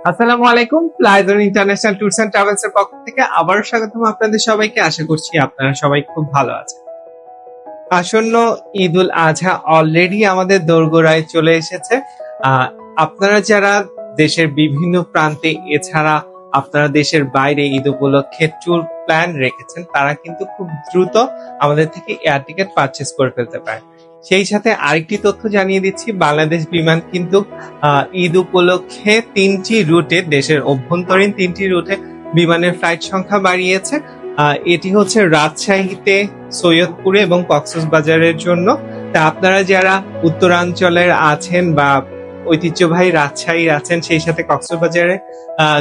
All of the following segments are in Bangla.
আসসালামু আলাইকুম। প্লাইজন ইন্টারন্যাশনাল ট্যুরস এন্ড ট্রাভেলস এর পক্ষ থেকে আবারও স্বাগতম আপনাদের সবাইকে। আশা করছি আপনারা সবাই খুব ভালো আছেন। আসন্ন ঈদ উল আজহা অলরেডি আমাদের দোরগোড়ায় চলে এসেছে। আপনারা যারা দেশের বিভিন্ন প্রান্তে এছাড়া আপনারা দেশের বাইরে ঈদ উপলক্ষে ট্যুর প্ল্যান রেখেছেন, তারা কিন্তু খুব দ্রুত আমাদের থেকে এয়ার টিকেট পারচেজ করে ফেলতে পারেন। সেই সাথে আরেকটি তথ্য জানিয়ে দিচ্ছি, বাংলাদেশ বিমান কিন্তু ঈদ উপলক্ষে দেশের অভ্যন্তরীণ 3টি রুটে বিমানের ফ্লাইট সংখ্যা বাড়িয়েছে। এটি হচ্ছে রাজশাহীতে, সৈয়দপুরে এবং কক্সবাজারের জন্য। তা আপনারা যারা উত্তরাঞ্চলের আছেন বা ঐতিহ্যবাহী রাজশাহীর আছেন, সেই সাথে কক্সবাজারে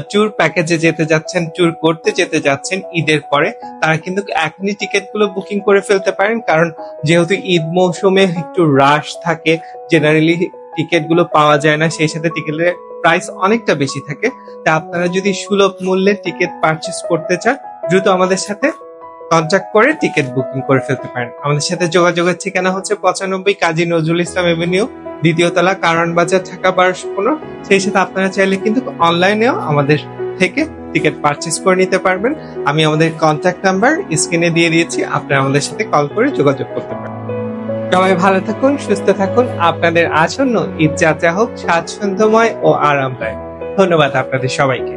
ট্যুর প্যাকেজে যেতে যাচ্ছেন, ট্যুর করতে যেতে যাচ্ছেন ঈদের পরে, তারা কিন্তু এখনই টিকিটগুলো বুকিং করে ফেলতে পারেন। কারণ যেহেতু ঈদ মৌসুমে একটু রাশ থাকে, জেনারেলি টিকিটগুলো পাওয়া যায় না, সেই সাথে টিকিটের প্রাইস অনেকটা বেশি থাকে। তা আপনারা যদি সুলভ মূল্যে টিকিট পারচেস করতে চান, দ্রুত আমাদের সাথে কন্ট্যাক্ট করে টিকিট বুকিং করে ফেলতে পারেন। আমাদের সাথে যোগাযোগের ঠিকানা হচ্ছে 95 কাজী নজরুল ইসলাম এভিনিউ, দ্বিতীয় তলা, কারণ বাজার, ঢাকা 1215। সেই সাথে আপনারা চাইলে কিন্তু অনলাইনেও আমাদের থেকে টিকিট পারচেস করে নিতে পারবেন। আমি আমাদের কন্ট্যাক্ট নাম্বার স্ক্রিনে দিয়ে দিয়েছি, আপনারা আমাদের সাথে কল করে যোগাযোগ করতে পারেন। সবাই ভালো থাকুন, সুস্থ থাকুন। আপনাদের আসন্ন ঈদ যাত্রা হোক স্বাচ্ছন্দ্যময় ও আরামদায়ক। ধন্যবাদ আপনাদের সবাইকে।